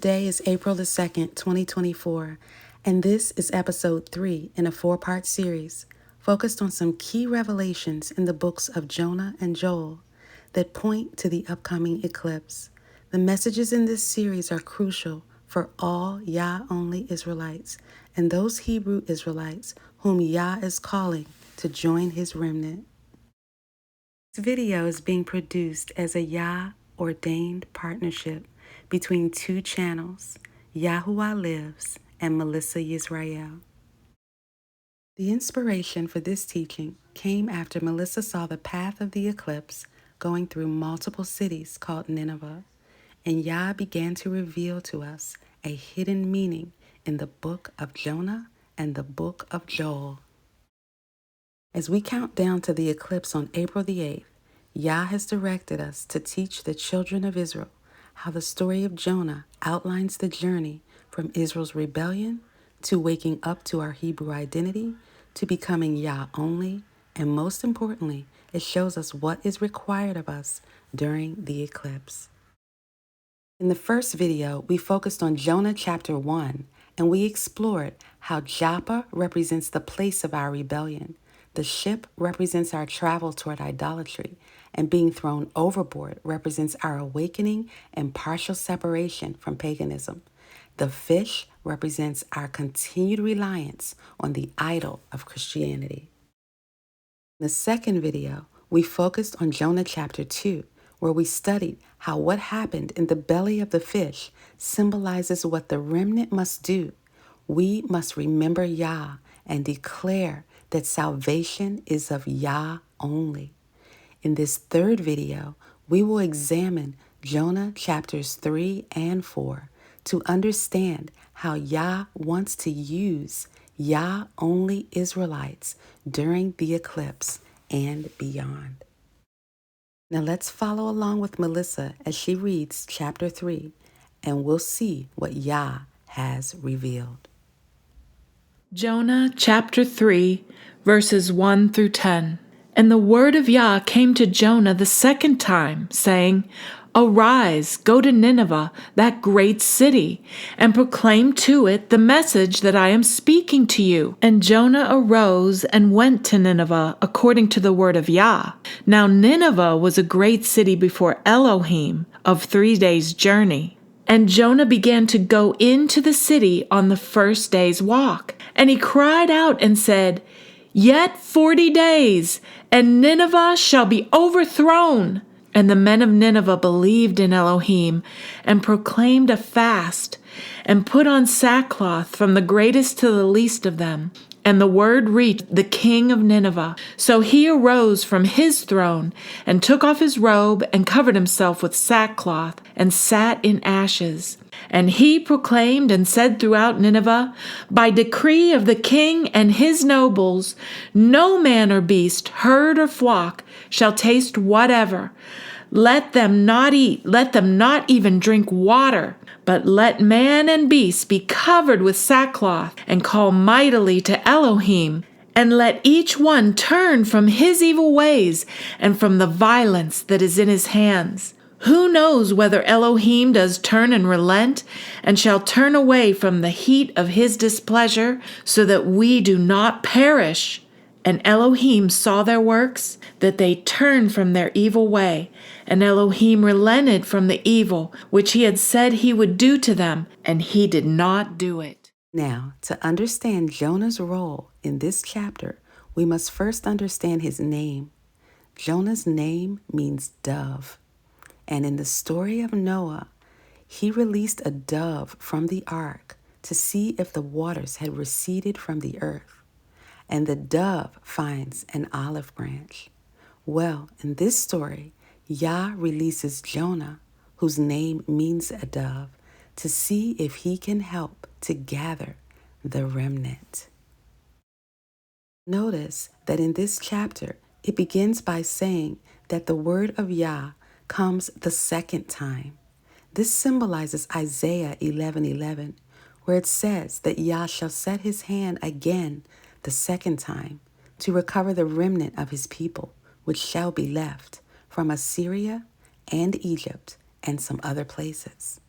Today is April the 2nd, 2024, and this is episode 3 in a 4-part series focused on some key revelations in the books of Jonah and Joel that point to the upcoming eclipse. The messages in this series are crucial for all Yah-only Israelites and those Hebrew Israelites whom Yah is calling to join his remnant. This video is being produced as a Yah-ordained partnership between two channels, Yahuwah Lives and Melissa Yisrael. The inspiration for this teaching came after Melissa saw the path of the eclipse going through multiple cities called Nineveh, and Yah began to reveal to us a hidden meaning in the book of Jonah and the book of Joel. As we count down to the eclipse on April the 8th, Yah has directed us to teach the children of Israel how the story of Jonah outlines the journey from Israel's rebellion to waking up to our Hebrew identity, to becoming Yah only, and most importantly, it shows us what is required of us during the eclipse. In the first video, we focused on Jonah chapter 1, and we explored how Joppa represents the place of our rebellion. The ship represents our travel toward idolatry, and being thrown overboard represents our awakening and partial separation from paganism. The fish represents our continued reliance on the idol of Christianity. In the second video, we focused on Jonah chapter 2, where we studied how what happened in the belly of the fish symbolizes what the remnant must do. We must remember Yah and declare that salvation is of Yah only. In this third video, we will examine Jonah chapters 3 and 4 to understand how Yah wants to use Yah-only Israelites during the eclipse and beyond. Now let's follow along with Melissa as she reads chapter 3, and we'll see what Yah has revealed. Jonah chapter 3, verses 1 through 10. And the word of Yah came to Jonah the second time, saying, Arise, go to Nineveh, that great city, and proclaim to it the message that I am speaking to you. And Jonah arose and went to Nineveh according to the word of Yah. Now Nineveh was a great city before Elohim, of 3 days' journey. And Jonah began to go into the city on the first day's walk. And he cried out and said, Yet 40 days, and Nineveh shall be overthrown. And the men of Nineveh believed in Elohim, and proclaimed a fast, and put on sackcloth from the greatest to the least of them. And the word reached the king of Nineveh. So he arose from his throne, and took off his robe, and covered himself with sackcloth, and sat in ashes. And he proclaimed and said throughout Nineveh, By decree of the king and his nobles, no man or beast, herd or flock, shall taste whatever. Let them not eat, let them not even drink water, but let man and beast be covered with sackcloth, and call mightily to Elohim. And let each one turn from his evil ways, and from the violence that is in his hands. Who knows whether Elohim does turn and relent, and shall turn away from the heat of his displeasure, so that we do not perish? And Elohim saw their works, that they turned from their evil way, and Elohim relented from the evil which he had said he would do to them, and he did not do it. Now, to understand Jonah's role in this chapter, we must first understand his name. Jonah's name means dove. And in the story of Noah, he released a dove from the ark to see if the waters had receded from the earth. And the dove finds an olive branch. Well, in this story, Yah releases Jonah, whose name means a dove, to see if he can help to gather the remnant. Notice that in this chapter, it begins by saying that the word of Yah comes the second time. This symbolizes Isaiah 11:11, where it says that Yah shall set his hand again the second time to recover the remnant of his people, which shall be left from Assyria and Egypt and some other places.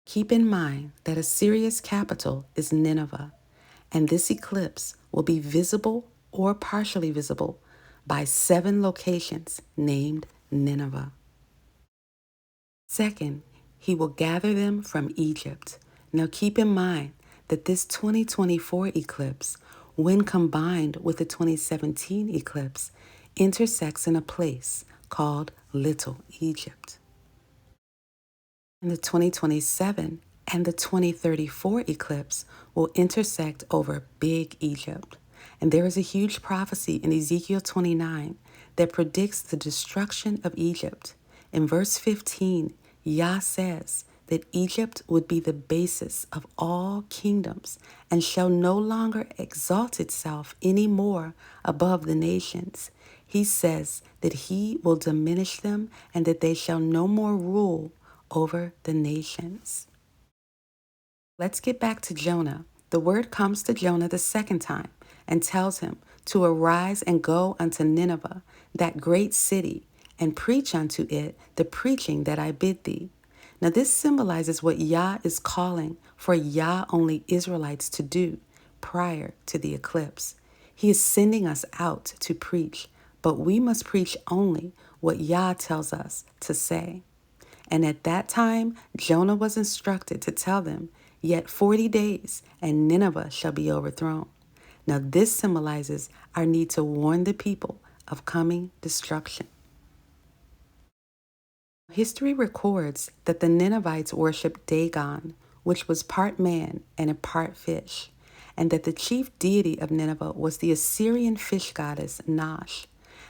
Keep in mind that Assyria's capital is Nineveh, and this eclipse will be visible or partially visible by 7 locations named Nineveh. Second, he will gather them from Egypt. Now keep in mind that this 2024 eclipse, when combined with the 2017 eclipse, intersects in a place called Little Egypt. And the 2027 and the 2034 eclipse will intersect over Big Egypt. And there is a huge prophecy in Ezekiel 29 that predicts the destruction of Egypt. In verse 15, Yah says that Egypt would be the basis of all kingdoms and shall no longer exalt itself any more above the nations. He says that he will diminish them and that they shall no more rule over the nations. Let's get back to Jonah. The word comes to Jonah the second time and tells him to arise and go unto Nineveh, that great city, and preach unto it the preaching that I bid thee. Now this symbolizes what Yah is calling for Yah only Israelites to do prior to the eclipse. He is sending us out to preach, but we must preach only what Yah tells us to say. And at that time, Jonah was instructed to tell them, yet 40 days, and Nineveh shall be overthrown. Now this symbolizes our need to warn the people of coming destruction. History records that the Ninevites worshipped Dagon, which was part man and a part fish, and that the chief deity of Nineveh was the Assyrian fish goddess Nash.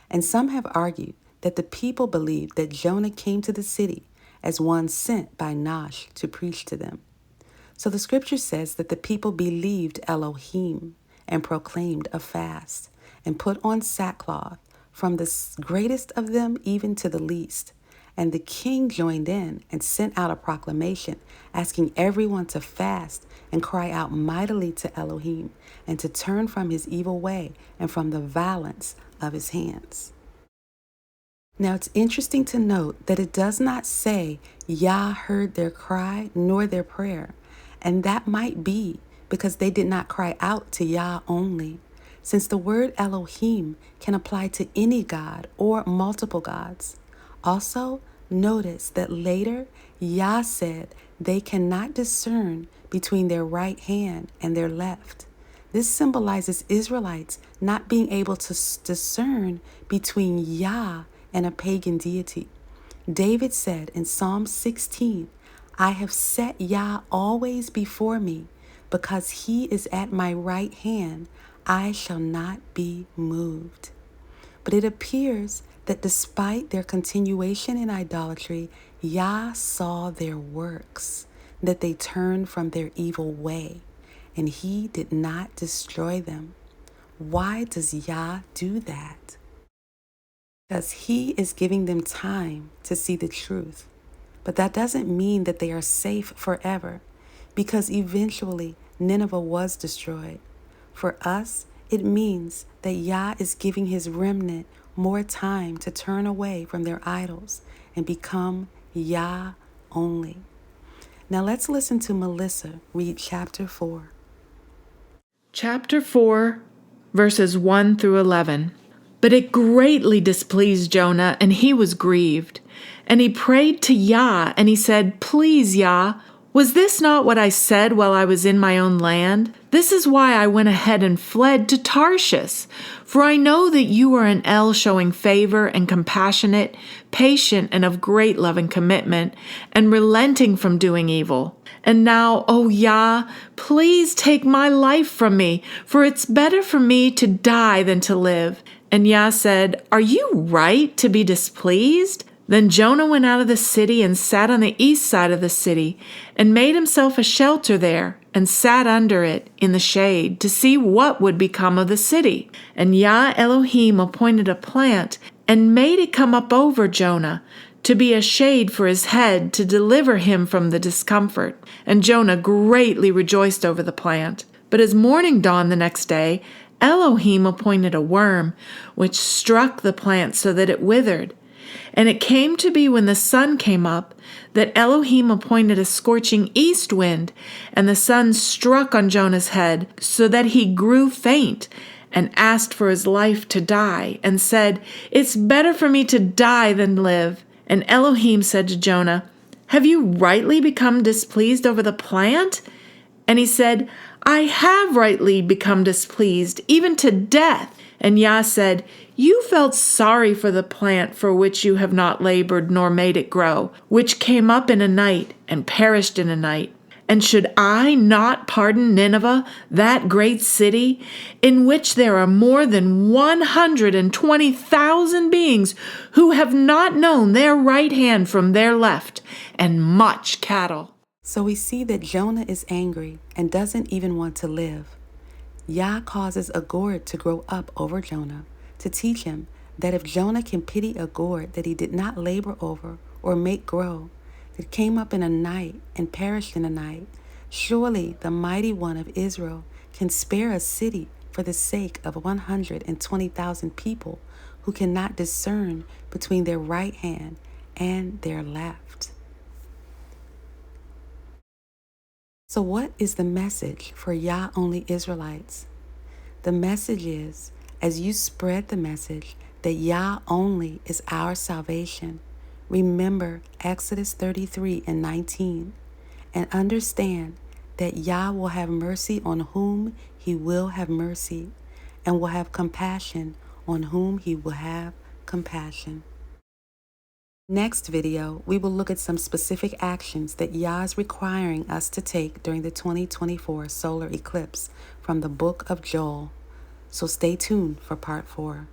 And some have argued that the people believed that Jonah came to the city as one sent by Nash to preach to them. So the scripture says that the people believed Elohim and proclaimed a fast and put on sackcloth, from the greatest of them even to the least. And the king joined in and sent out a proclamation asking everyone to fast and cry out mightily to Elohim and to turn from his evil way and from the violence of his hands. Now it's interesting to note that it does not say Yah heard their cry nor their prayer. And that might be because they did not cry out to Yah only, since the word Elohim can apply to any god or multiple gods. Also, notice that later Yah said they cannot discern between their right hand and their left. This symbolizes Israelites not being able to discern between Yah and a pagan deity. David said in Psalm 16, I have set Yah always before me, because he is at my right hand, I shall not be moved. But it appears that despite their continuation in idolatry, Yah saw their works, that they turned from their evil way, and he did not destroy them. Why does Yah do that? Because he is giving them time to see the truth. But that doesn't mean that they are safe forever, because eventually Nineveh was destroyed. For us, it means that Yah is giving his remnant more time to turn away from their idols and become Yah only. Now let's listen to Melissa read chapter 4. Chapter 4, verses 1 through 11. But it greatly displeased Jonah, and he was grieved. And he prayed to Yah, and he said, Please, Yah, was this not what I said while I was in my own land? This is why I went ahead and fled to Tarshish. For I know that you are an El showing favor and compassionate, patient, and of great love and commitment, and relenting from doing evil. And now, O Yah, please take my life from me, for it's better for me to die than to live. And Yah said, Are you right to be displeased? Then Jonah went out of the city and sat on the east side of the city, and made himself a shelter there, and sat under it in the shade, to see what would become of the city. And Yah Elohim appointed a plant, and made it come up over Jonah, to be a shade for his head, to deliver him from the discomfort. And Jonah greatly rejoiced over the plant. But as morning dawned the next day, Elohim appointed a worm, which struck the plant so that it withered. And it came to be when the sun came up that Elohim appointed a scorching east wind, and the sun struck on Jonah's head so that he grew faint and asked for his life to die and said, "It's better for me to die than live." And Elohim said to Jonah, "Have you rightly become displeased over the plant?" And he said, "I have rightly become displeased, even to death." And Yah said, "You felt sorry for the plant for which you have not labored nor made it grow, which came up in a night and perished in a night. And should I not pardon Nineveh, that great city, in which there are more than 120,000 beings who have not known their right hand from their left, and much cattle?" So we see that Jonah is angry and doesn't even want to live. Yah causes a gourd to grow up over Jonah to teach him that if Jonah can pity a gourd that he did not labor over or make grow, that came up in a night and perished in a night, surely the mighty one of Israel can spare a city for the sake of 120,000 people who cannot discern between their right hand and their left. So what is the message for Yah-only Israelites? The message is, as you spread the message that Yah only is our salvation, remember Exodus 33:19, and understand that Yah will have mercy on whom he will have mercy, and will have compassion on whom he will have compassion. Next video, we will look at some specific actions that Yah is requiring us to take during the 2024 solar eclipse from the book of Joel. So stay tuned for part 4.